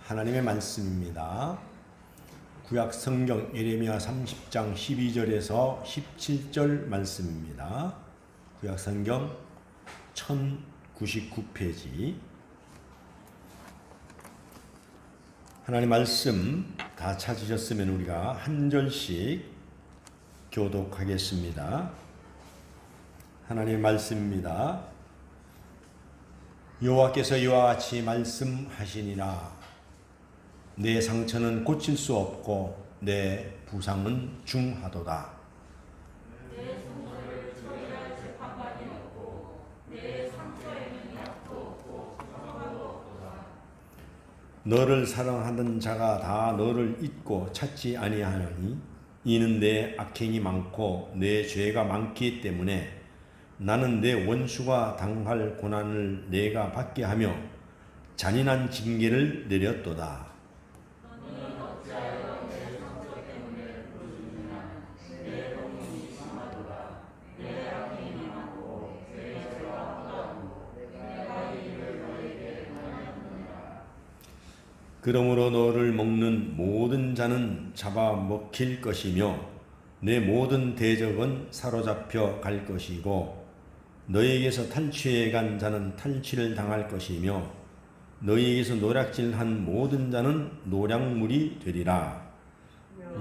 하나님의 말씀입니다. 구약 성경 예레미야 30장 12절에서 17절 말씀입니다. 구약 성경 1099페이지. 하나님 말씀 다 찾으셨으면 우리가 한 절씩 교독하겠습니다. 하나님의 말씀입니다. 여호와께서 이와 같이 말씀하시니라. 내 상처는 고칠 수 없고 내 부상은 중하도다. 내 성소를 처리할 재판관이 없고 내 상처에는 약도 없고 처방도 없도다. 너를 사랑하는 자가 다 너를 잊고 찾지 아니하나니 이는 내 악행이 많고 내 죄가 많기 때문에 나는 내 원수가 당할 고난을 내가 받게 하며 잔인한 징계를 내렸도다. 너는 어찌하여 내 상처 때문에 부르짖느냐. 내 병이 심하도다. 내 악행이 많고 내 죄가 허다하고 내가 이를 너에게 하였느니라. 그러므로 너를 먹는 모든 자는 잡아먹힐 것이며 내 모든 대적은 사로잡혀 갈 것이고 너에게서 탈취해 간 자는 탈취를 당할 것이며 너희에게서 노략질한 모든 자는 노략물이 되리라.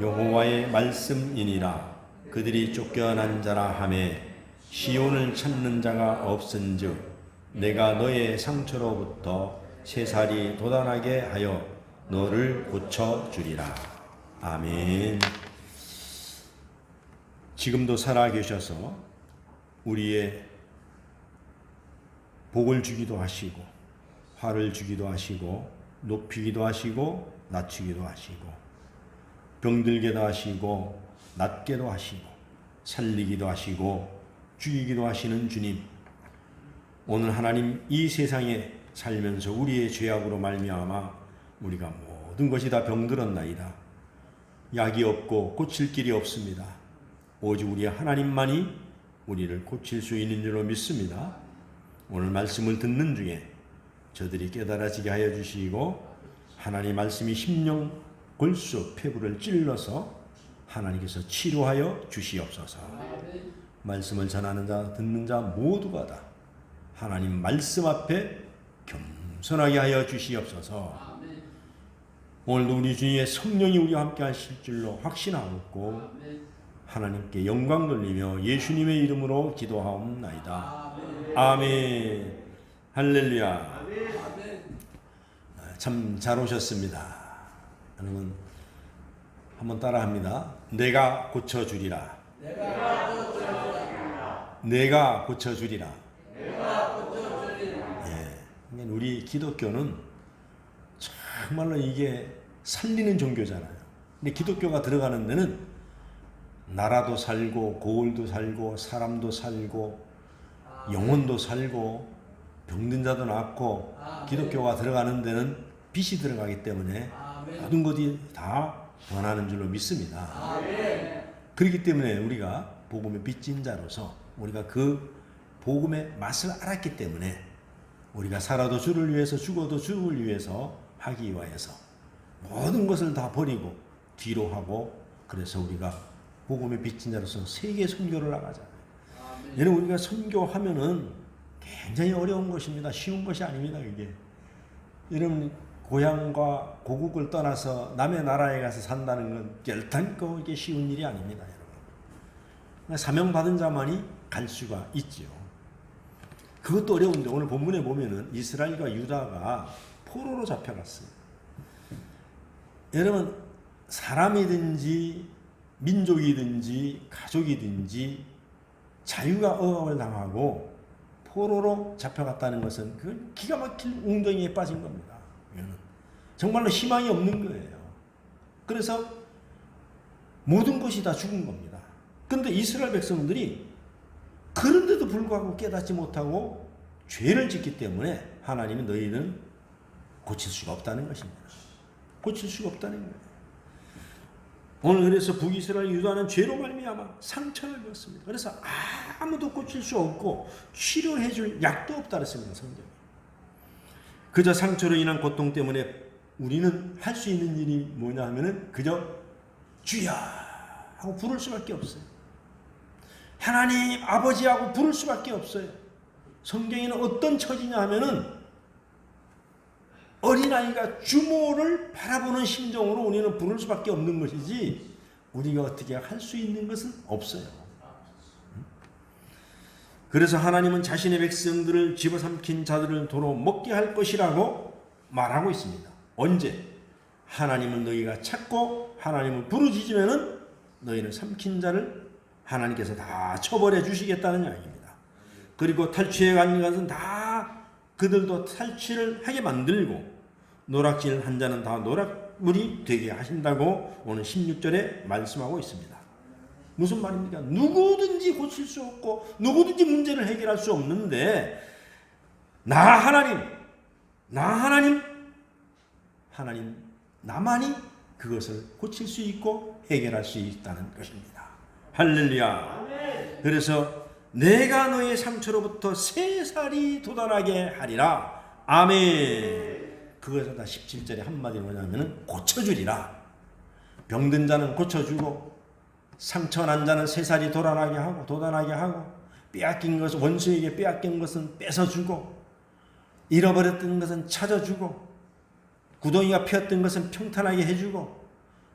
여호와의 말씀이니라. 그들이 쫓겨난 자라 하매 시온을 찾는 자가 없은즉 내가 너의 상처로부터 새살이 돋아나게 하여 너를 고쳐주리라. 아멘. 지금도 살아계셔서 우리의 복을 주기도 하시고 화를 주기도 하시고 높이기도 하시고 낮추기도 하시고 병들게도 하시고 낫게도 하시고 살리기도 하시고 죽이기도 하시는 주님, 오늘 하나님 이 세상에 살면서 우리의 죄악으로 말미암아 우리가 모든 것이 다 병들었나이다. 약이 없고 고칠 길이 없습니다. 오직 우리 하나님만이 우리를 고칠 수 있는 줄로 믿습니다. 오늘 말씀을 듣는 중에 저들이 깨달아지게 하여 주시고 하나님 말씀이 심령 골수 폐부를 찔러서 하나님께서 치료하여 주시옵소서. 말씀을 전하는 자 듣는 자 모두가 다 하나님 말씀 앞에 겸손하게 하여 주시옵소서. 오늘도 우리 주님의 성령이 우리와 함께 하실 줄로 확신하고 하나님께 영광 돌리며 예수님의 이름으로 기도하옵나이다. 아멘. 할렐루야. 참 잘 오셨습니다. 여러분 한번 따라합니다. 내가 고쳐주리라. 내가 고쳐주리라. 예, 우리 기독교는 정말로 이게 살리는 종교잖아요. 근데 기독교가 들어가는 데는 나라도 살고 고을도 살고 사람도 살고 영혼도 살고 병든 자도 낫고 기독교가 들어가는 데는 빛이 들어가기 때문에 모든 것이 다 변하는 줄로 믿습니다. 그렇기 때문에 우리가 복음의 빚진 자로서 우리가 그 복음의 맛을 알았기 때문에 우리가 살아도 주를 위해서 죽어도 주를 위해서 하기 위해서 모든 것을 다 버리고 뒤로 하고 그래서 우리가 복음의 빚진 자로서 세계 선교를 나가잖아요. 여러분 우리가 선교하면은 굉장히 어려운 것입니다. 쉬운 것이 아닙니다. 이게 여러분 고향과 고국을 떠나서 남의 나라에 가서 산다는 건 결단코 이게 쉬운 일이 아닙니다. 여러분 사명 받은 자만이 갈 수가 있지요. 그것도 어려운데 오늘 본문에 보면은 이스라엘과 유다가 포로로 잡혀갔어요. 여러분 사람이든지 민족이든지 가족이든지 자유가 억압을 당하고 포로로 잡혀갔다는 것은 그 기가 막힐 웅덩이에 빠진 겁니다. 정말로 희망이 없는 거예요. 그래서 모든 것이 다 죽은 겁니다. 그런데 이스라엘 백성들이 그런데도 불구하고 깨닫지 못하고 죄를 짓기 때문에 하나님이 너희는 고칠 수가 없다는 것입니다. 고칠 수가 없다는 거예요. 오늘 그래서 북이스라엘 유다는 죄로 말미암아 상처를 입었습니다. 그래서 아무도 고칠 수 없고 치료해 줄 약도 없다 그랬습니다. 성경이. 그저 상처로 인한 고통 때문에 우리는 할 수 있는 일이 뭐냐 하면은 그저 주야 하고 부를 수밖에 없어요. 하나님 아버지하고 부를 수밖에 없어요. 성경에는 어떤 처지냐 하면은 어린아이가 주모를 바라보는 심정으로 우리는 부를 수밖에 없는 것이지 우리가 어떻게 할 수 있는 것은 없어요. 그래서 하나님은 자신의 백성들을 집어삼킨 자들을 도로 먹게 할 것이라고 말하고 있습니다. 언제? 하나님은 너희가 찾고 하나님을 부르짖으면은 너희는 삼킨 자를 하나님께서 다 처벌해 주시겠다는 이야기입니다. 그리고 탈취해 간 것은 다 그들도 탈취를 하게 만들고 노략질 한 자는 다 노략물이 되게 하신다고 오늘 16절에 말씀하고 있습니다. 무슨 말입니까? 누구든지 고칠 수 없고 누구든지 문제를 해결할 수 없는데 하나님 나만이 그것을 고칠 수 있고 해결할 수 있다는 것입니다. 할렐루야. 그래서 내가 너의 상처로부터 새살이 돋아나게 하리라. 아멘. 그것을 다 17절에 한마디로 뭐냐면 고쳐주리라. 병든 자는 고쳐주고 상처난 자는 새살이 돋아나게 하고 빼앗긴 것은 원수에게 빼앗긴 것은 뺏어주고 잃어버렸던 것은 찾아주고 구덩이가 피었던 것은 평탄하게 해주고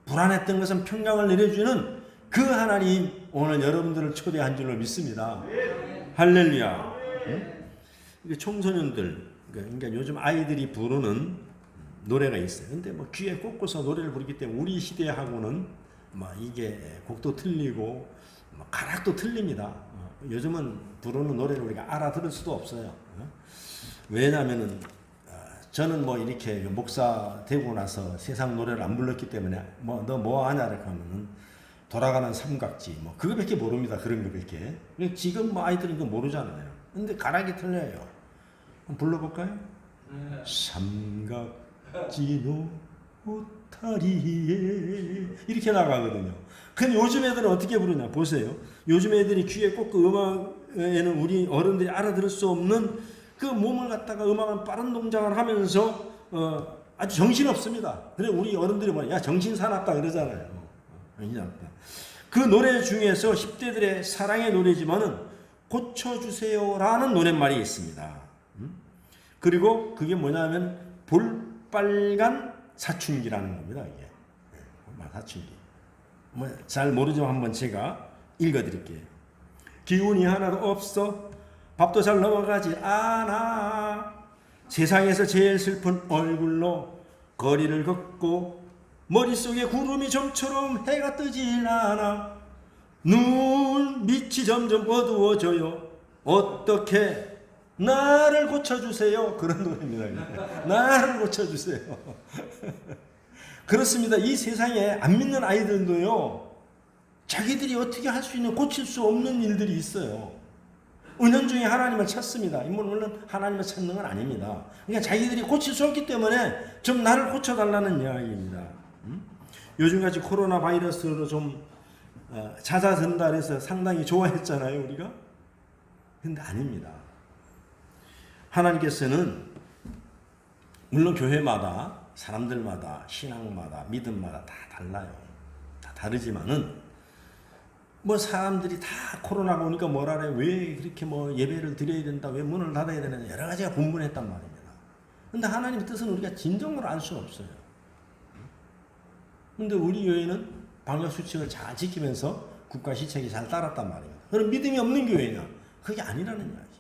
불안했던 것은 평강을 내려주는 그 하나님 오늘 여러분들을 초대한 줄로 믿습니다. 할렐루야. 응? 청소년들 그러니까 요즘 아이들이 부르는 노래가 있어요. 근데 뭐 귀에 꽂고서 노래를 부르기 때문에 우리 시대하고는 막 이게 곡도 틀리고 가락도 틀립니다. 요즘은 부르는 노래를 우리가 알아들을 수도 없어요. 왜냐하면은 저는 뭐 이렇게 목사 되고 나서 세상 노래를 안 불렀기 때문에 뭐 너 뭐 하냐 이렇게 하면은 돌아가는 삼각지 뭐 그거밖에 모릅니다. 그런 거밖에. 지금 뭐 아이들은 이거 모르잖아요. 근데 가락이 틀려요. 한번 불러볼까요? 삼각지 노타리에 이렇게 나가거든요. 근데 요즘 애들은 어떻게 부르냐 보세요. 요즘 애들이 귀에 꽂고 음악에는 우리 어른들이 알아들을 수 없는 그 몸을 갖다가 음악은 빠른 동작을 하면서 아주 정신없습니다. 그래 우리 어른들이 뭐야 정신 사납다 그러잖아요. 정신 사납다. 그 노래 중에서 10대들의 사랑의 노래지만은 고쳐주세요라는 노랫말이 있습니다. 그리고 그게 뭐냐면 볼빨간 사춘기라는 겁니다. 이게 사춘기. 뭐 잘 모르지만 한번 제가 읽어드릴게요. 기운이 하나도 없어 밥도 잘 넘어가지 않아 세상에서 제일 슬픈 얼굴로 거리를 걷고 머릿속에 구름이 좀처럼 해가 뜨질 않아 눈 밑이 점점 어두워져요 어떻게 나를 고쳐주세요 그런 노래입니다. 나를 고쳐주세요. 그렇습니다. 이 세상에 안 믿는 아이들도요 자기들이 어떻게 할 수 있는 고칠 수 없는 일들이 있어요. 은연중에 하나님을 찾습니다. 물론 하나님을 찾는 건 아닙니다. 그러니까 자기들이 고칠 수 없기 때문에 좀 나를 고쳐달라는 이야기입니다. 요즘같이 코로나 바이러스로 좀 잦아든다 그래서 상당히 좋아했잖아요 우리가. 근데 아닙니다. 하나님께서는 물론 교회마다 사람들마다 신앙마다 믿음마다 다 달라요. 다 다르지만은 뭐 사람들이 다 코로나가 오니까 뭐라래 왜 그렇게 뭐 예배를 드려야 된다 왜 문을 닫아야 되느냐 여러 가지가 분분했단 말입니다. 근데 하나님의 뜻은 우리가 진정으로 알 수는 없어요. 근데 우리 교회는 방역 수칙을 잘 지키면서 국가 시책이 잘 따랐단 말입니다. 그럼 믿음이 없는 교회냐? 그게 아니라는 이야기.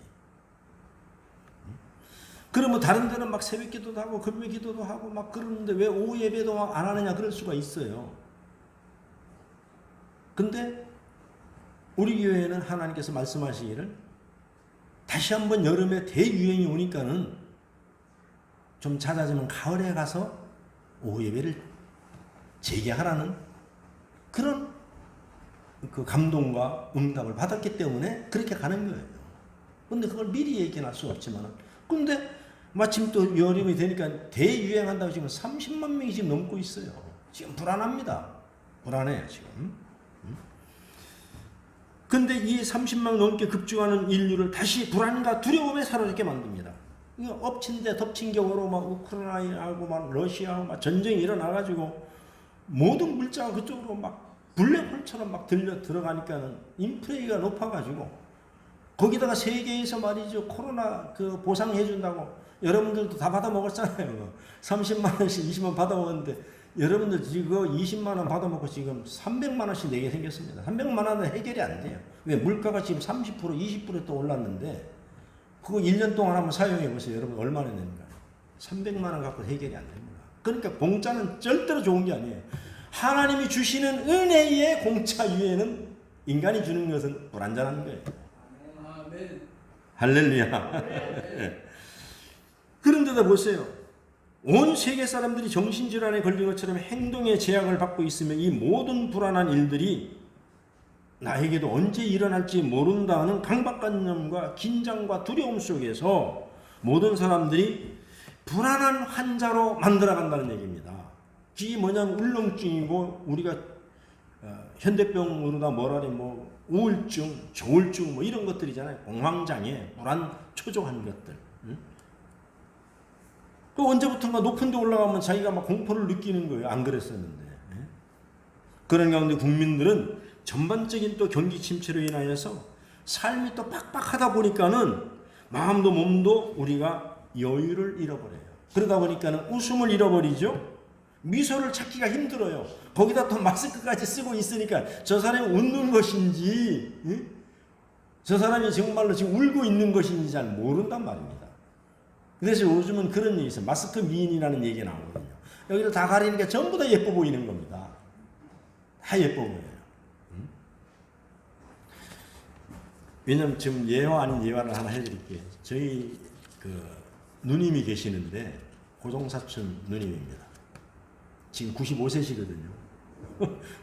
그러면 다른 데는 막 새벽 기도도 하고 금요 기도도 하고 막 그러는데 왜 오후 예배도 막 안 하느냐 그럴 수가 있어요. 근데 우리 교회는 하나님께서 말씀하시기를 다시 한번 여름에 대유행이 오니까는 좀 잦아지면 가을에 가서 오후 예배를 재개하라는 그런 그 감동과 응답을 받았기 때문에 그렇게 가는 거예요. 근데 그걸 미리 얘기는 할 수 없지만 근데 마침 또 여름이 되니까 대유행한다고 지금 30만 명이 지금 넘고 있어요. 지금 불안합니다. 불안해요 지금. 근데 이 30만 넘게 급증하는 인류를 다시 불안과 두려움에 사로잡게 만듭니다. 엎친 데 덮친 격으로 막 우크라이나하고 막 러시아하고 막 전쟁이 일어나가지고 모든 물자가 그쪽으로 막 블랙홀처럼 막 들어가니까는 인플레이가 높아가지고 거기다가 세계에서 말이죠 코로나 그 보상해준다고 여러분들도 다 받아 먹었잖아요. 30만 원씩 20만 원 받아 먹었는데 여러분들 지금 20만 원 받아 먹고 지금 300만 원씩 내게 생겼습니다. 300만 원은 해결이 안 돼요. 왜 물가가 지금 30% 20% 또 올랐는데 그거 1년 동안 한번 사용해 보세요. 여러분 얼마나 내는가? 300만 원 갖고 해결이 안 됩니다. 그러니까 공짜는 절대로 좋은 게 아니에요. 하나님이 주시는 은혜의 공짜 위에는 인간이 주는 것은 불완전한 거예요. 할렐루야. 그런데도 보세요. 온 세계 사람들이 정신질환에 걸린 것처럼 행동의 제약을 받고 있으면 이 모든 불안한 일들이 나에게도 언제 일어날지 모른다는 강박관념과 긴장과 두려움 속에서 모든 사람들이 불안한 환자로 만들어간다는 얘기입니다. 이게 뭐냐면 울렁증이고 우리가 현대병으로다 뭐라니 뭐 우울증, 조울증 뭐 이런 것들이잖아요. 공황장애, 불안, 초조한 것들. 그 언제부턴가 높은 데 올라가면 자기가 막 공포를 느끼는 거예요. 안 그랬었는데. 그런 가운데 국민들은 전반적인 또 경기 침체로 인하여서 삶이 또 빡빡하다 보니까는 마음도 몸도 우리가 여유를 잃어버려요. 그러다 보니까는 웃음을 잃어버리죠. 미소를 찾기가 힘들어요. 거기다 또 마스크까지 쓰고 있으니까 저 사람이 웃는 것인지 저 사람이 정말로 지금 울고 있는 것인지 잘 모른단 말입니다. 그래서 요즘은 그런 얘기 있어요. 마스크 미인이라는 얘기가 나오거든요. 여기를 다 가리니까 전부 다 예뻐 보이는 겁니다. 다 예뻐 보여요. 왜냐면 지금 예화 아닌 예화를 하나 해드릴게요. 저희 그 누님이 계시는데 고종사촌 누님입니다. 지금 95세시거든요.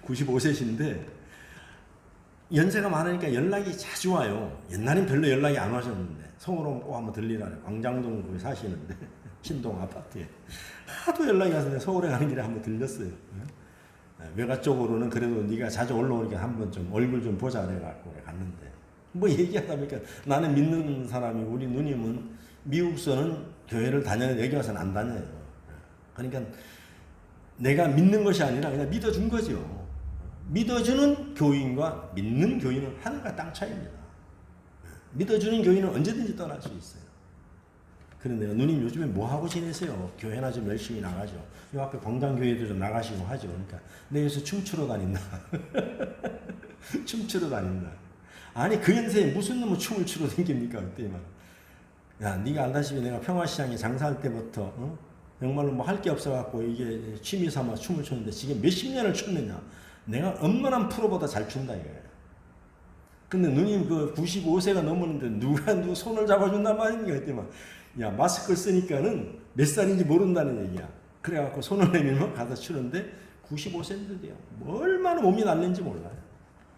95세신데 연세가 많으니까 연락이 자주 와요. 옛날엔 별로 연락이 안 와셨는데 서울로 꼭 한번 들리라고 광장동 거기 사시는데 신동 아파트에 하도 연락이 와서 서울에 가는 길에 한번 들렸어요. 외가 쪽으로는 그래도 네가 자주 올라오니까 한번 좀 얼굴 좀 보자 그래갖고 갔는데 뭐 얘기하다 보니까 나는 믿는 사람이 우리 누님은 미국서는 교회를 다녀도 여기 와서는 안 다녀요. 그러니까 내가 믿는 것이 아니라 그냥 믿어준 거죠. 믿어주는 교인과 믿는 교인은 하늘과 땅 차이입니다. 믿어주는 교인은 언제든지 떠날 수 있어요. 그런데 누님 요즘에 뭐 하고 지내세요? 교회나 좀 열심히 나가죠. 요 앞에 광장교회도 좀 나가시고 하죠. 그러니까 내 여기서 춤추러 다닌다. 춤추러 다닌다. 아니 그 연세에 무슨 놈의 춤을 추러 다닙니까 그때만. 야 네가 알다시피 내가 평화시장에 장사할 때부터 정말로 뭐 할 게 없어갖고 이게 취미 삼아 춤을 췄는데 지금 몇십 년을 췄느냐. 내가 웬만한 프로보다 잘 춘다 이거예요. 근데 누님 그 95세가 넘었는데 누가 손을 잡아준단 말입니까 그때만. 야 마스크를 쓰니까는 몇 살인지 모른다는 얘기야. 그래갖고 손을 내밀면 가서 추는데 95세인데요. 얼마나 몸이 날는지 몰라요.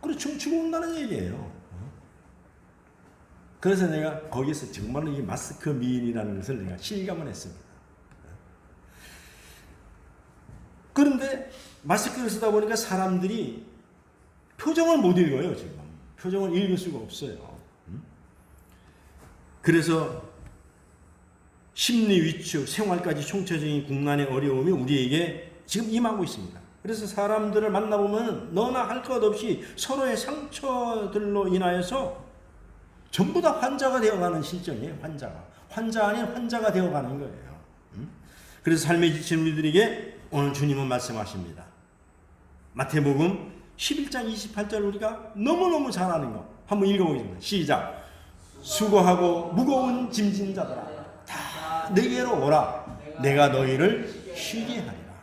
그리고 춤추고 온다는 얘기예요. 그래서 내가 거기서 정말로 이 마스크 미인이라는 것을 내가 실감을 했습니다. 그런데 마스크를 쓰다 보니까 사람들이 표정을 못 읽어요. 지금 표정을 읽을 수가 없어요. 그래서 심리 위축, 생활까지 총체적인 국난의 어려움이 우리에게 지금 임하고 있습니다. 그래서 사람들을 만나보면 너나 할 것 없이 서로의 상처들로 인하여서 전부 다 환자가 되어가는 실정이에요. 환자 아닌 환자가 되어가는 거예요. 그래서 삶에 지친 우리들에게 오늘 주님은 말씀하십니다. 마태복음 11장 28절 우리가 너무너무 잘 아는 거 한번 읽어보겠습니다. 시작. 수고하고 무거운 짐진 자들아 다 내게로 오라. 내가 너희를 쉬게 하리라.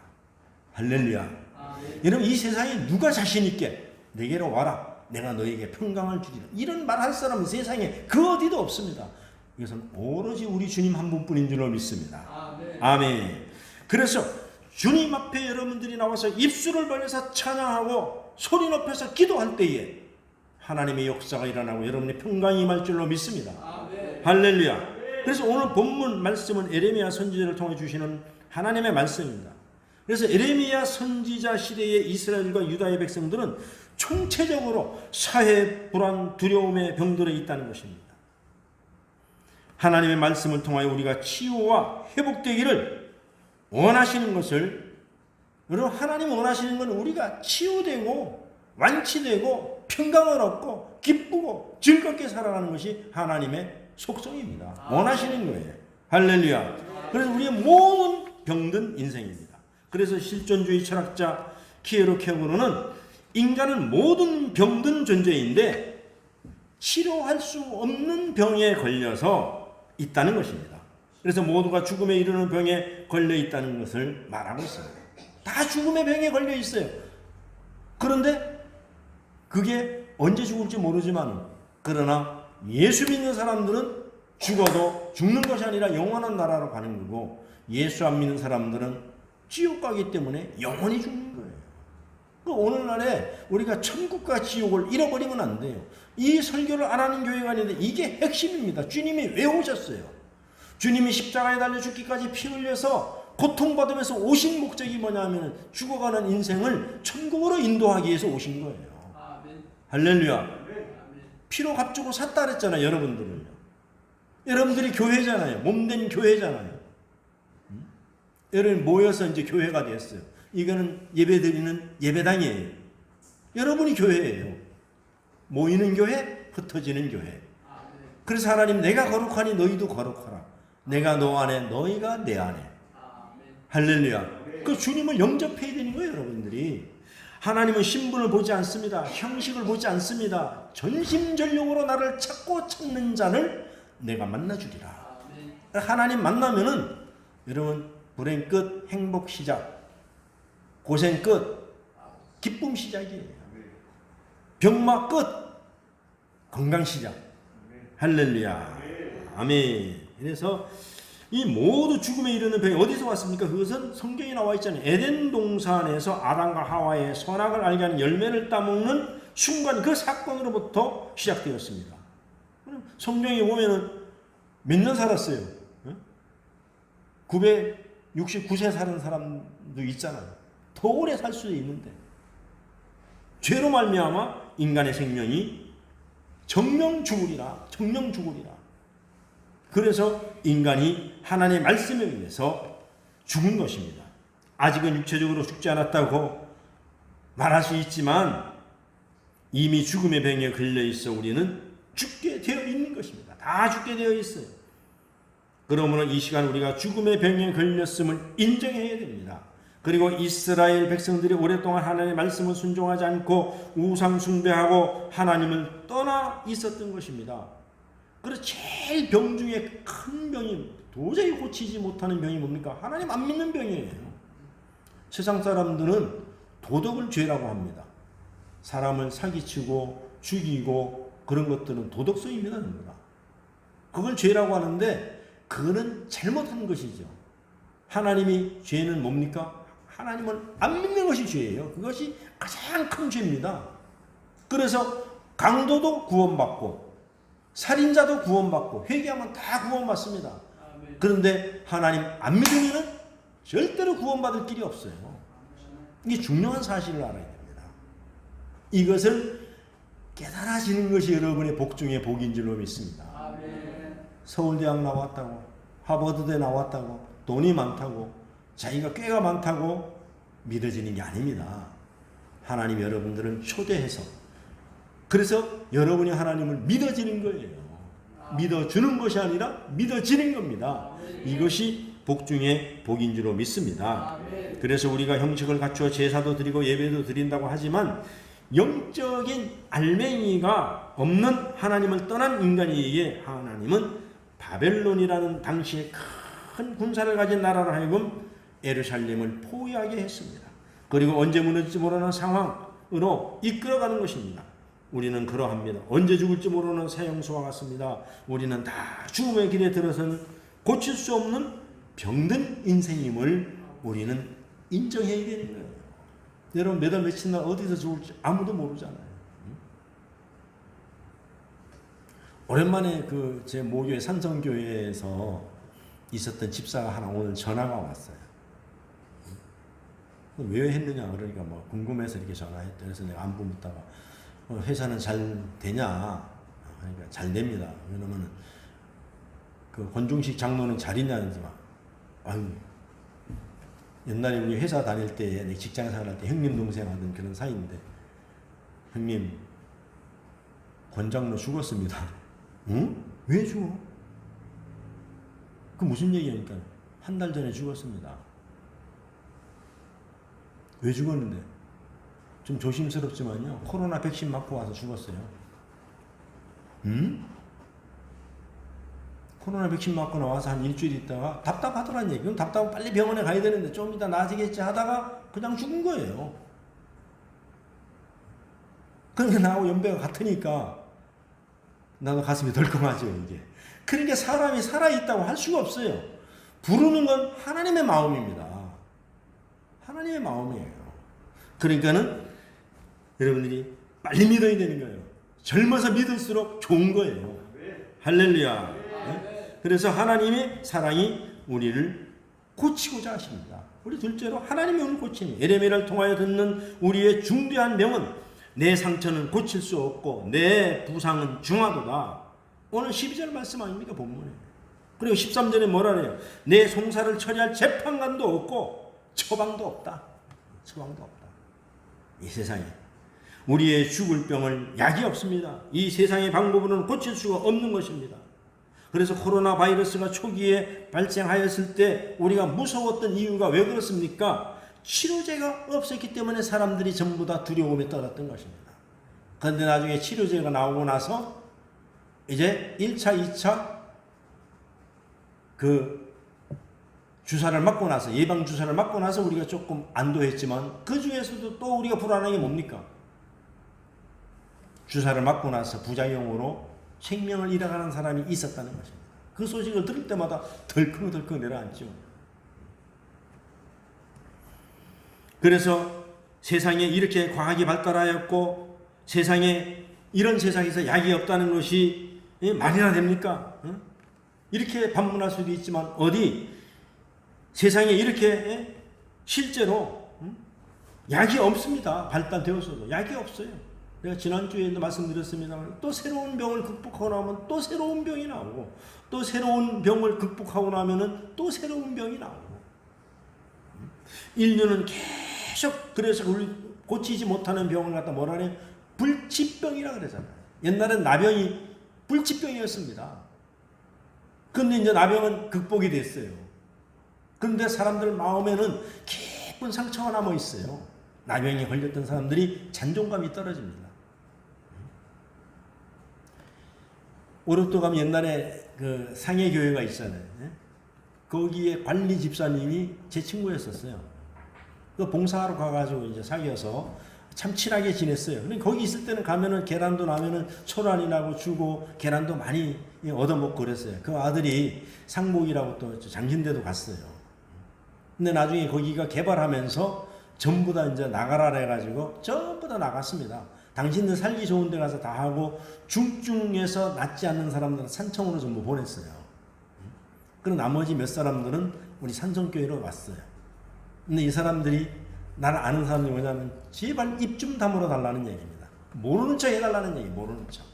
할렐루야. 여러분 이 세상에 누가 자신 있게 내게로 와라. 내가 너에게 평강을 주리라. 이런 말 할 사람은 세상에 그 어디도 없습니다. 이것은 오로지 우리 주님 한 분뿐인 줄로 믿습니다. 아멘. 그래서 주님 앞에 여러분들이 나와서 입술을 벌려서 찬양하고 소리 높여서 기도할 때에 하나님의 역사가 일어나고 여러분의 평강이 임할 줄로 믿습니다. 할렐루야. 그래서 오늘 본문 말씀은 에레미야 선지자를 통해 주시는 하나님의 말씀입니다. 그래서 에레미야 선지자 시대의 이스라엘과 유다의 백성들은 총체적으로 사회 불안, 두려움의 병들어 있다는 것입니다. 하나님의 말씀을 통하여 우리가 치유와 회복되기를 원하시는 것을, 여러분, 하나님 원하시는 건 우리가 치유되고 완치되고 평강을 얻고 기쁘고 즐겁게 살아가는 것이 하나님의 속성입니다. 원하시는 거예요. 할렐루야. 그래서 우리의 모든 병든 인생입니다. 그래서 실존주의 철학자 키에로 케고르는 인간은 모든 병든 존재인데 치료할 수 없는 병에 걸려서 있다는 것입니다. 그래서 모두가 죽음에 이르는 병에 걸려 있다는 것을 말하고 있습니다. 다 죽음의 병에 걸려 있어요. 그런데 그게 언제 죽을지 모르지만, 그러나 예수 믿는 사람들은 죽어도 죽는 것이 아니라 영원한 나라로 가는 거고, 예수 안 믿는 사람들은 지옥 가기 때문에 영원히 죽는 거예요. 오늘날에 우리가 천국과 지옥을 잃어버리면 안 돼요. 이 설교를 안 하는 교회가 아닌데 이게 핵심입니다. 주님이 왜 오셨어요? 주님이 십자가에 달려 죽기까지 피 흘려서 고통받으면서 오신 목적이 뭐냐면 죽어가는 인생을 천국으로 인도하기 위해서 오신 거예요. 아멘. 할렐루야. 아멘. 피로 값주고 샀다 그랬잖아요. 여러분들은요. 여러분들이 교회잖아요. 몸된 교회잖아요. 여러분 모여서 이제 교회가 됐어요. 이거는 예배드리는 예배당이에요. 여러분이 교회예요. 모이는 교회, 흩어지는 교회. 그래서 하나님, 내가 거룩하니 너희도 거룩하라. 내가 너 안에, 너희가 내 안에. 할렐루야. 그 주님을 영접해야 되는 거예요, 여러분들이. 하나님은 신분을 보지 않습니다. 형식을 보지 않습니다. 전심전력으로 나를 찾고 찾는 자를 내가 만나주리라. 하나님 만나면은 여러분 불행 끝, 행복 시작. 고생 끝, 기쁨 시작이에요. 병마 끝, 건강 시작. 할렐루야. 아멘. 그래서 이 모두 죽음에 이르는 병이 어디서 왔습니까? 그것은 성경에 나와 있잖아요. 에덴 동산에서 아담과 하와의 선악을 알게 하는 열매를 따먹는 순간, 그 사건으로부터 시작되었습니다. 성경에 보면은 몇 년 살았어요? 969세 사는 사람도 있잖아요. 더 오래 살 수도 있는데, 죄로 말미암아 인간의 생명이 정령 죽으리라. 그래서 인간이 하나님의 말씀에 의해서 죽은 것입니다. 아직은 육체적으로 죽지 않았다고 말할 수 있지만 이미 죽음의 병에 걸려 있어 우리는 죽게 되어 있는 것입니다. 다 죽게 되어 있어요. 그러므로 이 시간 우리가 죽음의 병에 걸렸음을 인정해야 됩니다. 그리고 이스라엘 백성들이 오랫동안 하나님의 말씀을 순종하지 않고 우상 숭배하고 하나님을 떠나 있었던 것입니다. 그래서 제일 병 중에 큰 병이, 도저히 고치지 못하는 병이 뭡니까? 하나님 안 믿는 병이에요. 세상 사람들은 도덕을 죄라고 합니다. 사람을 사기치고 죽이고 그런 것들은 도덕성입니다. 그걸 죄라고 하는데 그거는 잘못한 것이죠. 하나님이 죄는 뭡니까? 하나님을 안 믿는 것이 죄예요. 그것이 가장 큰 죄입니다. 그래서 강도도 구원받고 살인자도 구원받고 회개하면 다 구원받습니다. 그런데 하나님 안 믿으면 절대로 구원받을 길이 없어요. 이게 중요한 사실을 알아야 됩니다. 이것을 깨달아지는 것이 여러분의 복 중에 복인 줄로 믿습니다. 서울대학 나왔다고, 하버드대 나왔다고, 돈이 많다고, 자기가 꾀가 많다고 믿어지는 게 아닙니다. 하나님 여러분들은 초대해서, 그래서 여러분이 하나님을 믿어지는 거예요. 믿어주는 것이 아니라 믿어지는 겁니다. 이것이 복 중에 복인 줄로 믿습니다. 그래서 우리가 형식을 갖추어 제사도 드리고 예배도 드린다고 하지만 영적인 알맹이가 없는 하나님을 떠난 인간에게 하나님은 바벨론이라는 당시에 큰 군사를 가진 나라로 하여금 예루살렘을 포위하게 했습니다. 그리고 언제 무너질지 모르는 상황으로 이끌어가는 것입니다. 우리는 그러합니다. 언제 죽을지 모르는 새형수와 같습니다. 우리는 다 죽음의 길에 들어서는 고칠 수 없는 병든 인생임을 우리는 인정해야 되는 거예요. 여러분 몇 월 며칠 날 어디서 죽을지 아무도 모르잖아요. 오랜만에 그 제 모교회 산성교회에서 있었던 집사가 하나 오늘 전화가 왔어요. 왜 했느냐 그러니까 뭐 궁금해서 이렇게 전화했대. 그래서 내가 안부 묻다가 회사는 잘 되냐? 그러니까 잘 됩니다. 왜냐면은 그 권중식 장로는 잘 있냐는지만, 아유, 옛날에 우리 회사 다닐 때, 직장 생활할 때 형님 동생 하던 그런 사이인데, 형님, 권 장로 죽었습니다. 응? 왜 죽어? 그 무슨 얘기하니까 한 달 전에 죽었습니다. 왜 죽었는데? 좀 조심스럽지만요, 코로나 백신 맞고 와서 죽었어요. 응? 코로나 백신 맞고 나와서 한 일주일 있다가 답답하더란 얘기. 그럼 답답하면 빨리 병원에 가야 되는데 좀 이따 나아지겠지 하다가 그냥 죽은 거예요. 그러니까 나하고 연배가 같으니까 나도 가슴이 덜컹하죠, 이게. 그러니까 사람이 살아있다고 할 수가 없어요. 부르는 건 하나님의 마음입니다. 하나님의 마음이에요. 그러니까는 여러분들이 빨리 믿어야 되는 거예요. 젊어서 믿을수록 좋은 거예요. 할렐루야. 네? 그래서 하나님의 사랑이 우리를 고치고자 하십니다. 우리 둘째로 하나님이 우리를 고치니 예레미야를 통하여 듣는 우리의 중대한 명은 내 상처는 고칠 수 없고 내 부상은 중하도다. 오늘 12절 말씀 아닙니까, 본문에. 그리고 13절에 뭐라 그래요? 내 송사를 처리할 재판관도 없고 처방도 없다. 처방도 없다. 이 세상에 우리의 죽을 병을 약이 없습니다. 이 세상의 방법으로는 고칠 수가 없는 것입니다. 그래서 코로나 바이러스가 초기에 발생하였을 때 우리가 무서웠던 이유가 왜 그렇습니까? 치료제가 없었기 때문에 사람들이 전부 다 두려움에 떨었던 것입니다. 그런데 나중에 치료제가 나오고 나서 이제 1차, 2차 그 주사를 맞고 나서, 예방 주사를 맞고 나서 우리가 조금 안도했지만 그 중에서도 또 우리가 불안한 게 뭡니까? 주사를 맞고 나서 부작용으로 생명을 잃어가는 사람이 있었다는 것입니다. 그 소식을 들을 때마다 덜컹덜컹 내려앉죠. 그래서 세상에 이렇게 과학이 발달하였고 세상에 이런 세상에서 약이 없다는 것이 말이나 됩니까? 이렇게 반문할 수도 있지만 어디 세상에 이렇게 실제로 약이 없습니다. 발달되어서도 약이 없어요. 내가 지난주에도 말씀드렸습니다만 또 새로운 병을 극복하고 나면 또 새로운 병이 나오고 또 새로운 병을 극복하고 나면은 또 새로운 병이 나오고 인류는 계속 그래서 우리 고치지 못하는 병을 갖다 뭐라 그래요? 불치병이라 그러잖아요. 옛날엔 나병이 불치병이었습니다. 근데 이제 나병은 극복이 됐어요. 그런데 사람들 마음에는 깊은 상처가 남아 있어요. 나병에 걸렸던 사람들이 잔존감이 떨어집니다. 오롯도 가면 옛날에 그 상해교회가 있잖아요. 거기에 관리 집사님이 제 친구였었어요. 그 봉사하러 가가지고 이제 사귀어서 참 친하게 지냈어요. 근데 거기 있을 때는 가면은 계란도 나면은 초란이라고 주고 계란도 많이 얻어먹고 그랬어요. 그 아들이 상목이라고 또 장신대도 갔어요. 근데 나중에 거기가 개발하면서 전부 다 이제 나가라 해가지고 전부 다 나갔습니다. 당신들 살기 좋은 데 가서 다 하고 중증에서 낫지 않는 사람들은 산청으로 전부 보냈어요. 그리고 나머지 몇 사람들은 우리 산성교회로 왔어요. 근데 이 사람들이 나를 아는 사람들이 뭐냐면 제발 입 좀 다물어 달라는 얘기입니다. 모르는 척 해달라는 얘기, 모르는 척.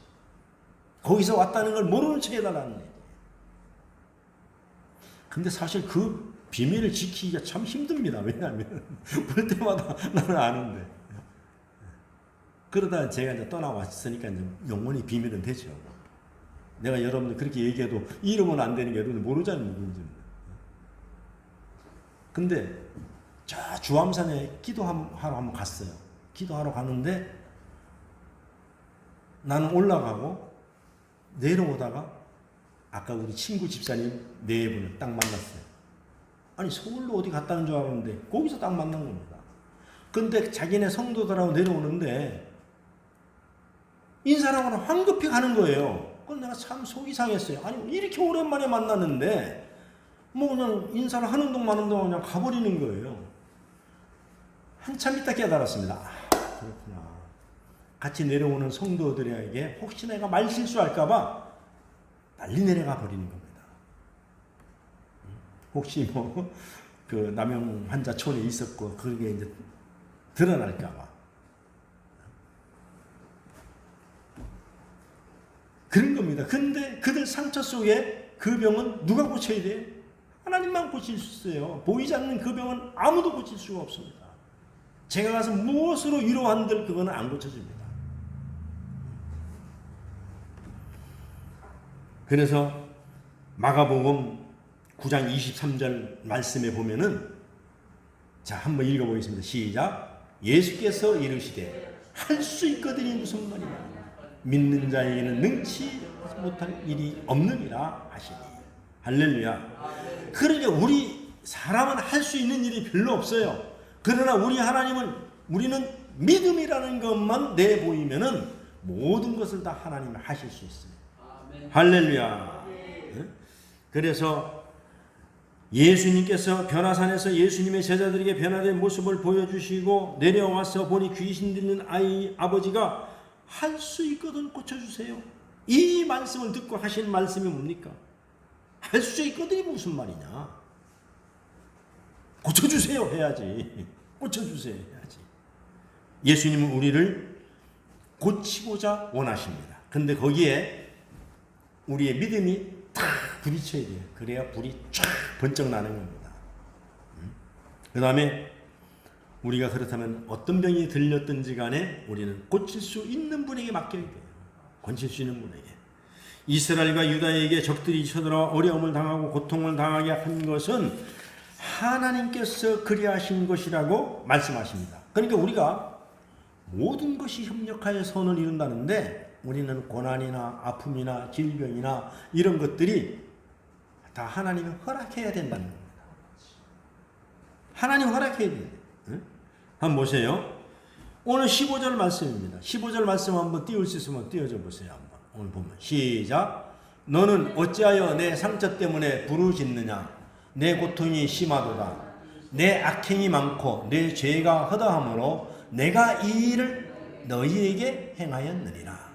거기서 왔다는 걸 모르는 척 해달라는 얘기. 근데 사실 그 비밀을 지키기가 참 힘듭니다. 왜냐하면 볼 때마다 나는 아는데. 그러다 제가 이제 떠나왔으니까 이제 영원히 비밀은 되죠. 내가 여러분들 그렇게 얘기해도 이러면 안 되는 게 여러분들 모르잖아요. 누군지. 근데 저 주암산에 기도하러 한번 갔어요. 기도하러 가는데 나는 올라가고 내려오다가 아까 우리 친구 집사님 네 분을 딱 만났어요. 아니 서울로 어디 갔다는 줄 알았는데 거기서 딱 만난 겁니다. 근데 자기네 성도들하고 내려오는데 인사랑으로 황급히 가는 거예요. 그럼 내가 참 속이 상했어요. 아니 이렇게 오랜만에 만났는데 뭐 그냥 인사를 하는 동 마는 동 그냥 가버리는 거예요. 한참 있다 깨달았습니다. 아, 그렇구나. 같이 내려오는 성도들에게 혹시 내가 말 실수할까봐 빨리 내려가 버리는 겁니다. 혹시 뭐 그 남용 환자촌에 있었고 그게 이제 드러날까봐. 그런 겁니다. 근데 그들 상처 속에 그 병은 누가 고쳐야 돼? 하나님만 고칠 수 있어요. 보이지 않는 그 병은 아무도 고칠 수가 없습니다. 제가 가서 무엇으로 위로한들 그거는 안 고쳐집니다. 그래서 마가복음 9장 23절 말씀에 보면은, 자, 한번 읽어보겠습니다. 시작. 예수께서 이르시되 할 수 있거든이 무슨 말이냐, 믿는 자에게는 능치 못할 일이 없느니라 하시니. 할렐루야. 그러니까 우리 사람은 할 수 있는 일이 별로 없어요. 그러나 우리는 믿음이라는 것만 내보이면은 모든 것을 다 하나님이 하실 수 있어요. 할렐루야. 그래서 예수님께서 변화산에서 예수님의 제자들에게 변화된 모습을 보여주시고 내려와서 보니 귀신 들린 아버지가 할 수 있거든 고쳐주세요. 이 말씀을 듣고 하신 말씀이 뭡니까? 할 수 있거든이 무슨 말이냐? 고쳐주세요 해야지. 고쳐주세요 해야지. 예수님은 우리를 고치고자 원하십니다. 근데 거기에 우리의 믿음이 탁 부딪혀야 돼요. 그래야 불이 쫙 번쩍 나는 겁니다. 그 다음에 우리가 그렇다면 어떤 병이 들렸든지 간에 우리는 고칠 수 있는 분에게 맡겨야 돼요. 고칠 수 있는 분에게. 이스라엘과 유다에게 적들이 쳐들어 어려움을 당하고 고통을 당하게 한 것은 하나님께서 그리하신 것이라고 말씀하십니다. 그러니까 우리가 모든 것이 협력하여 선을 이룬다는데 우리는 고난이나 아픔이나 질병이나 이런 것들이 다 하나님이 허락해야 된다는 겁니다. 하나님 허락해야 돼요. 한번 보세요. 오늘 15절 말씀입니다. 15절 말씀 한번 띄울 수 있으면 띄워줘 보세요. 한번. 오늘 보면 시작. 너는 어찌하여 내 상처 때문에 부르짖느냐? 내 고통이 심하도다. 내 악행이 많고 내 죄가 허다함으로 내가 이 일을 너희에게 행하였느니라.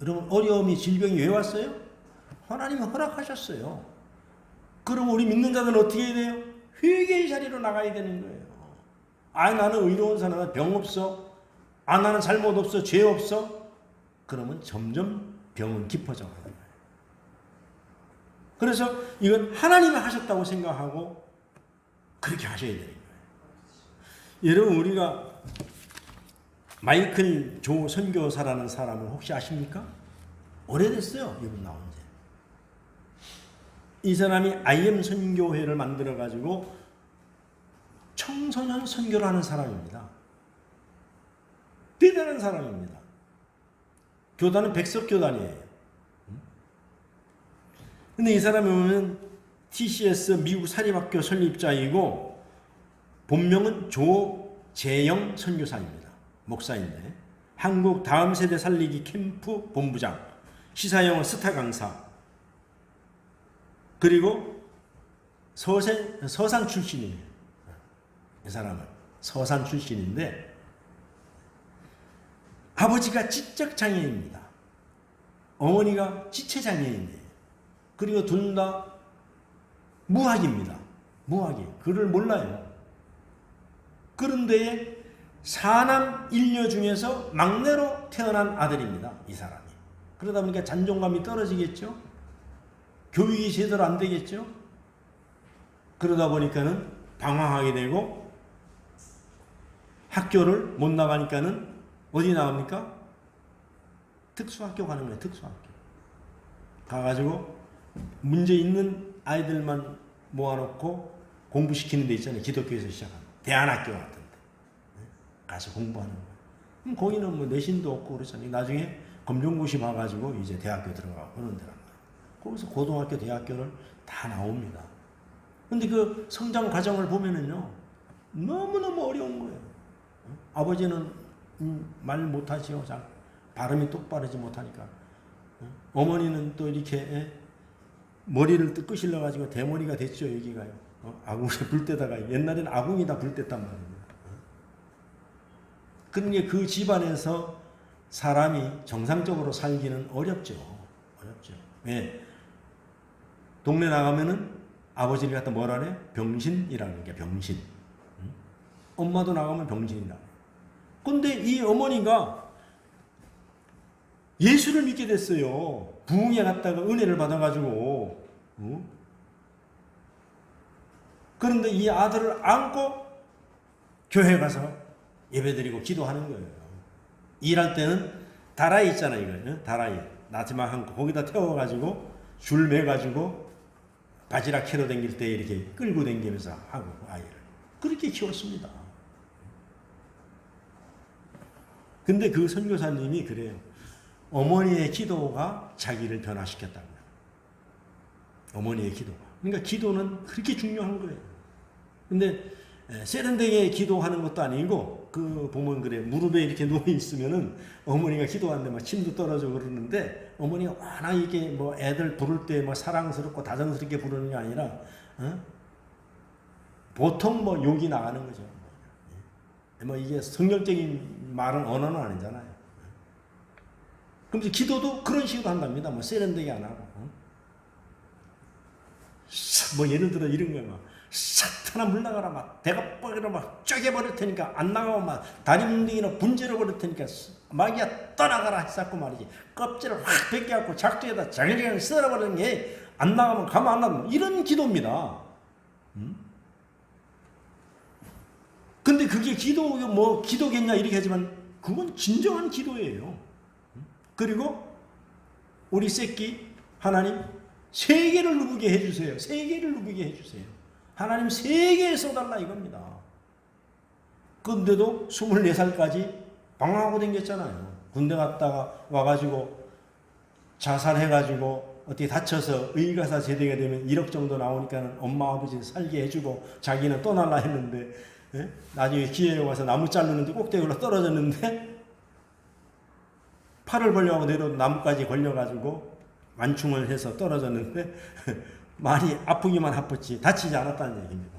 여러분, 어려움이 질병이 왜 왔어요? 하나님이 허락하셨어요. 그럼 우리 믿는 자들은 어떻게 해야 돼요? 회개의 자리로 나가야 되는 거예요. 나는 의로운 사람은 병 없어. 나는 잘못 없어. 죄 없어. 그러면 점점 병은 깊어져 가는 거예요. 그래서 이건 하나님이 하셨다고 생각하고 그렇게 하셔야 되는 거예요. 여러분, 우리가 마이클 조 선교사라는 사람을 혹시 아십니까? 오래됐어요. 이분 나온 지. 이 사람이 IM 선교회를 만들어 가지고 청소년 선교를 하는 사람입니다. 대단한 사람입니다. 교단은 백석교단이에요. 근데 이 사람이 보면 TCS 미국 사립학교 설립자이고 본명은 조재영 선교사입니다. 목사인데 한국 다음 세대 살리기 캠프 본부장, 시사영어 스타 강사, 그리고 서산 출신이에요. 이 사람은 서산 출신인데 아버지가 지적장애인입니다. 어머니가 지체장애인이에요. 그리고 둘 다 무학입니다. 무학이. 글을 몰라요. 그런데 사남 일녀 중에서 막내로 태어난 아들입니다. 이 사람이. 그러다 보니까 잔존감이 떨어지겠죠. 교육이 제대로 안 되겠죠. 그러다 보니까는 방황하게 되고 학교를 못 나가니까는 어디 나갑니까? 특수학교 가는 거예요. 특수학교. 가가지고 문제 있는 아이들만 모아놓고 공부시키는 데 있잖아요. 기독교에서 시작하는 대안학교 같은 데 가서 공부하는 거예요. 그럼 거기는 뭐 내신도 없고 그렇잖아요. 나중에 검정고시 봐가지고 이제 대학교 들어가고 그런 데란 말이에요. 거기서 고등학교, 대학교를 다 나옵니다. 근데 그 성장 과정을 보면은요, 너무너무 어려운 거예요. 아버지는 말 못하지요. 잘 발음이 똑바르지 못하니까. 어머니는 또 이렇게 머리를 끄실러 가지고 대머리가 됐죠. 여기가요. 아궁에 불 때다가 옛날에는 아궁이다 불 뗐단 말입니다. 그러니까 그 집안에서 사람이 정상적으로 살기는 어렵죠. 어렵죠. 왜? 동네 나가면은 아버지를 갖다 뭐라 그래? 병신이라는 게 병신. 엄마도 나가면 병신이라. 근데 이 어머니가 예수를 믿게 됐어요. 부흥회 갔다가 은혜를 받아가지고 그런데 이 아들을 안고 교회 가서 예배드리고 기도하는 거예요. 일할 때는 다라이 있잖아요. 이거 다라이 나지막 한 거 거기다 태워가지고 줄 매가지고 바지락 캐러 다닐 때 이렇게 끌고 다니면서 하고 아이를 그렇게 키웠습니다. 근데 그 선교사님이 그래요. 어머니의 기도가 자기를 변화시켰다고. 어머니의 기도가. 그러니까 기도는 그렇게 중요한 거예요. 근데 세련되게 기도하는 것도 아니고 그 보면 그래 무릎에 이렇게 누워 있으면은 어머니가 기도하는데 막 침도 떨어져 그러는데 어머니가 워낙 이게 뭐 애들 부를 때 뭐 사랑스럽고 다정스럽게 부르는 게 아니라 보통 뭐 욕이 나가는 거죠. 뭐 이게 성경적인 말은 언어는 아니잖아요. 그럼 기도도 그런 식으로 한답니다. 뭐 세련되게 안 하고. 뭐 예를 들어 이런 거야. 막 사탄아 물나가라 막 대가 뻐기로 막 쪼개버릴 테니까 안 나가고 막 다리 뭉댕이로 분질러 버릴 테니까 마귀야 떠나가라 했었고 말이지. 껍질을 확 벗겨갖고 작두에다 자글자글 썰어버리는 게 안 나가면 가만 안 나가면 이런 기도입니다. 근데 그게 기도 뭐 기도겠냐 이렇게 하지만 그건 진정한 기도예요. 그리고 우리 새끼 하나님 세계를 누비게 해주세요. 세계를 누비게 해주세요. 하나님 세계에 써달라 이겁니다. 그런데도 24살까지 방황하고 다녔잖아요. 군대 갔다가 와가지고 자살해가지고 어떻게 다쳐서 의가사 제대가 되면 1억 정도 나오니까 엄마 아버지 살게 해주고 자기는 떠날라 했는데 나중에 기회가 와서 나무 자르는데 꼭대기로 떨어졌는데 팔을 벌려고 내려도 나무까지 걸려가지고 완충을 해서 떨어졌는데 많이 아프기만 아팠지 다치지 않았다는 얘기입니다.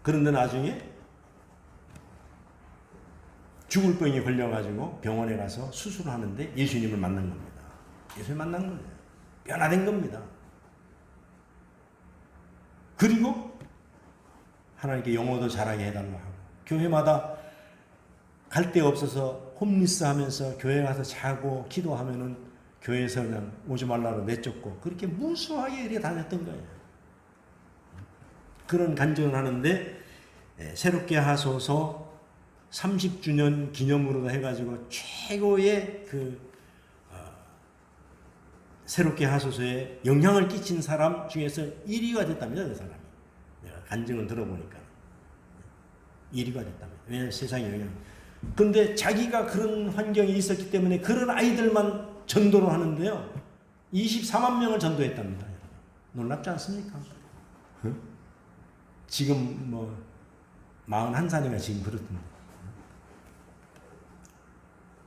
그런데 나중에 죽을 병에 걸려가지고 병원에 가서 수술하는데 예수님을 만난 겁니다. 예수를 만난 거예요. 변화된 겁니다. 그리고 하나님께 영어도 잘하게 해달라고 하고 교회마다 갈 데 없어서 홈리스 하면서 교회 가서 자고 기도하면은 교회에서 그냥 오지 말라고 내쫓고 그렇게 무수하게 이렇게 다녔던 거예요. 그런 간증을 하는데 새롭게 하소서 30주년 기념으로 해가지고 최고의 새롭게 하소서에 영향을 끼친 사람 중에서 1위가 됐답니다. 그 사람이. 내가 간증을 들어보니까 1위가 됐답니다. 왜냐하면 세상에 영향. 근데 자기가 그런 환경에 있었기 때문에 그런 아이들만 전도를 하는데요. 24만 명을 전도했답니다. 놀랍지 않습니까? 지금 뭐 41살인가 지금 그렇던데.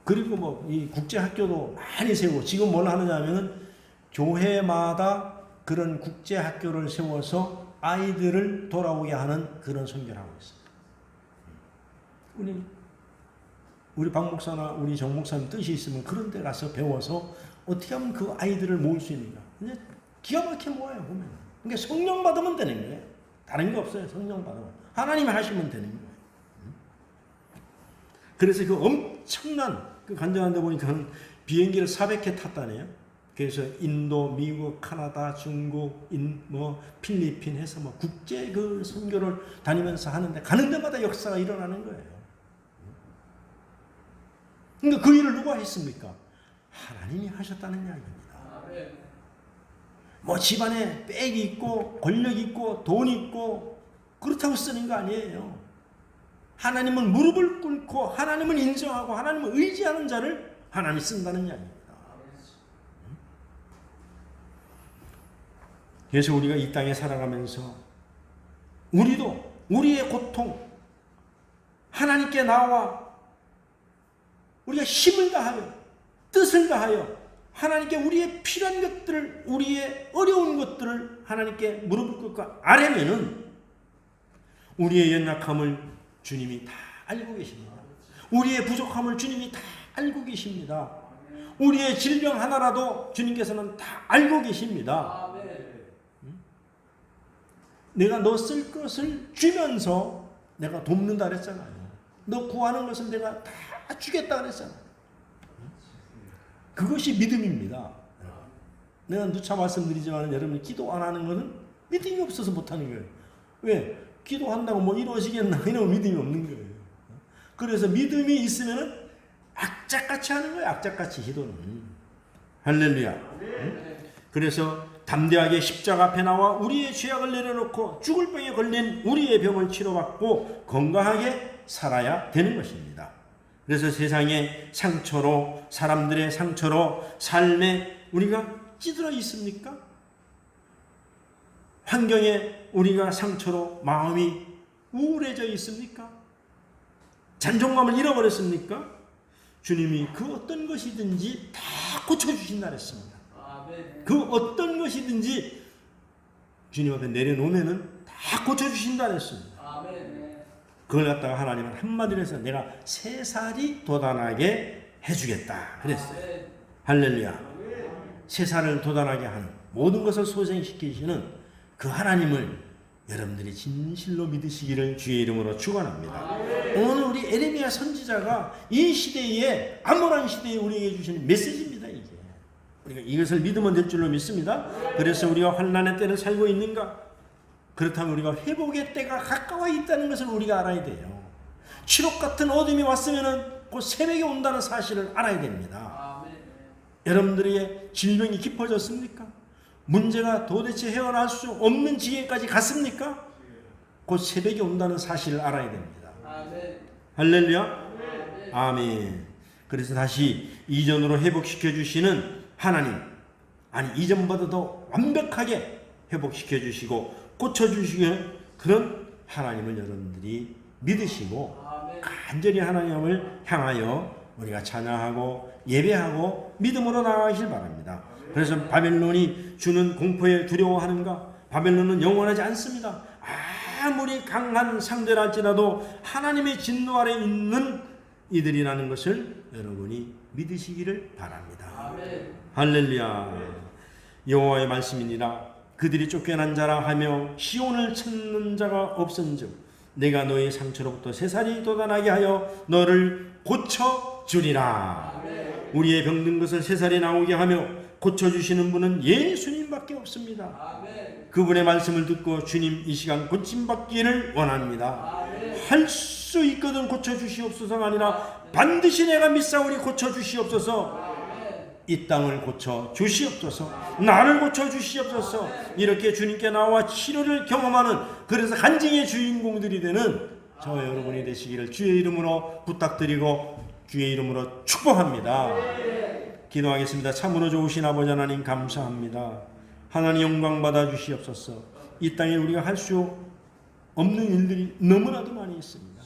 그리고 뭐 이 국제 학교도 많이 세우고 지금 뭘 하느냐면은 교회마다 그런 국제 학교를 세워서 아이들을 돌아오게 하는 그런 선교를 하고 있습니다. 우리 박 목사나 우리 정 목사님 뜻이 있으면 그런 데 가서 배워서 어떻게 하면 그 아이들을 모을 수 있는가. 근데 기가 막히게 모아요, 보면. 그러니까 성령 받으면 되는 거예요. 다른 게 없어요, 성령 받으면. 하나님이 하시면 되는 거예요. 그래서 그 엄청난, 그 간증한 데 보니까 비행기를 400회 탔다네요. 그래서 인도, 미국, 카나다, 중국, 필리핀 해서 뭐 국제 그 선교를 다니면서 하는데 가는 데마다 역사가 일어나는 거예요. 그러니까 그 일을 누가 했습니까? 하나님이 하셨다는 이야기입니다. 뭐 집안에 빽이 있고 권력 있고 돈 있고 그렇다고 쓰는 거 아니에요. 하나님은 무릎을 꿇고 하나님을 인정하고 하나님을 의지하는 자를 하나님이 쓴다는 이야기입니다. 그래서 우리가 이 땅에 살아가면서 우리도 우리의 고통 하나님께 나와 우리가 힘을 다하여 뜻을 다하여 하나님께 우리의 필요한 것들을 우리의 어려운 것들을 하나님께 무릎을 꿇고 아뢰면은 우리의 연약함을 주님이 다 알고 계십니다. 우리의 부족함을 주님이 다 알고 계십니다. 우리의 질병 하나라도 주님께서는 다 알고 계십니다. 내가 너 쓸 것을 주면서 내가 돕는다 그랬잖아요. 너 구하는 것을 내가 다 주겠다 그랬잖아요. 그것이 믿음입니다. 내가 누차 말씀드리지만 여러분이 기도 안 하는 것은 믿음이 없어서 못하는 거예요. 왜? 기도한다고 뭐 이루어지겠나 이런 믿음이 없는 거예요. 그래서 믿음이 있으면은 악착같이 하는 거예요. 악착같이 기도는. 할렐루야. 그래서 담대하게 십자가 앞에 나와 우리의 죄악을 내려놓고 죽을 병에 걸린 우리의 병을 치료받고 건강하게 살아야 되는 것입니다. 그래서 세상의 상처로, 사람들의 상처로 삶에 우리가 찌들어 있습니까? 환경에 우리가 상처로 마음이 우울해져 있습니까? 잔존감을 잃어버렸습니까? 주님이 그 어떤 것이든지 다 고쳐주신다 그랬습니다. 그 어떤 것이든지 주님 앞에 내려놓으면은 다 고쳐주신다 그랬습니다. 그걸 갖다가 하나님은 한마디로 해서 내가 새 살이 돋아나게 해주겠다 그랬어요. 할렐루야. 새 살을 돋아나게 하는 모든 것을 소생시키시는 그 하나님을 여러분들이 진실로 믿으시기를 주의 이름으로 축원합니다. 오늘 우리 에레미야 선지자가 이 시대에 암울한 시대에 우리에게 주시는 메시지입니다. 이게 우리가 이것을 믿으면 될 줄로 믿습니다. 그래서 우리가 환난의 때를 살고 있는가? 그렇다면 우리가 회복의 때가 가까워 있다는 것을 우리가 알아야 돼요. 칠흑 같은 어둠이 왔으면 곧 새벽이 온다는 사실을 알아야 됩니다. 여러분들의 질병이 깊어졌습니까? 문제가 도대체 헤어날 수 없는 지경까지 갔습니까? 곧 새벽이 온다는 사실을 알아야 됩니다. 할렐루야. 아멘. 그래서 다시 이전으로 회복시켜 주시는 하나님, 아니 이전보다 더 완벽하게 회복시켜 주시고 고쳐주시는 그런 하나님을 여러분들이 믿으시고 간절히 하나님을 향하여 우리가 찬양하고 예배하고 믿음으로 나아가길 바랍니다. 그래서 바벨론이 주는 공포에 두려워하는가? 바벨론은 영원하지 않습니다. 아무리 강한 상대랄지라도 하나님의 진노 아래 있는 이들이라는 것을 여러분이 믿으시기를 바랍니다. 할렐루야. 여호와의 말씀이니라. 그들이 쫓겨난 자라 하며 시온을 찾는 자가 없은즉 내가 너의 상처로부터 새살이 돋아나게 하여 너를 고쳐주리라. 우리의 병든 것을 새살이 나오게 하며 고쳐주시는 분은 예수님밖에 없습니다. 그분의 말씀을 듣고 주님 이 시간 고침받기를 원합니다. 할 수 있거든 고쳐주시옵소서가 아니라 반드시 내가 믿사오니 고쳐주시옵소서. 이 땅을 고쳐 주시옵소서. 나를 고쳐 주시옵소서. 이렇게 주님께 나와 치료를 경험하는, 그래서 간증의 주인공들이 되는 저와 여러분이 되시기를 주의 이름으로 부탁드리고 주의 이름으로 축복합니다. 기도하겠습니다. 참으로 좋으신 아버지 하나님 감사합니다. 하나님 영광 받아 주시옵소서. 이 땅에 우리가 할 수 없는 일들이 너무나도 많이 있습니다.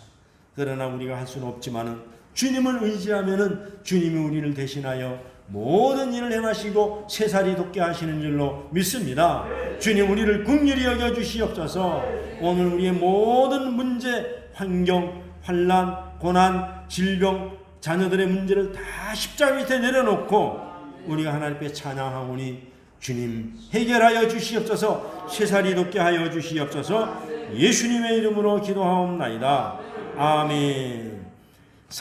그러나 우리가 할 수는 없지만은 주님을 의지하면은 주님이 우리를 대신하여 모든 일을 행하시고 새살이 돋게 하시는 줄로 믿습니다. 주님 우리를 긍휼히 여겨 주시옵소서. 오늘 우리의 모든 문제, 환경, 환난, 고난, 질병, 자녀들의 문제를 다 십자가 밑에 내려놓고 우리가 하나님 앞에 찬양하오니 주님 해결하여 주시옵소서. 새살이 돋게 하여 주시옵소서. 예수님의 이름으로 기도하옵나이다. 아멘.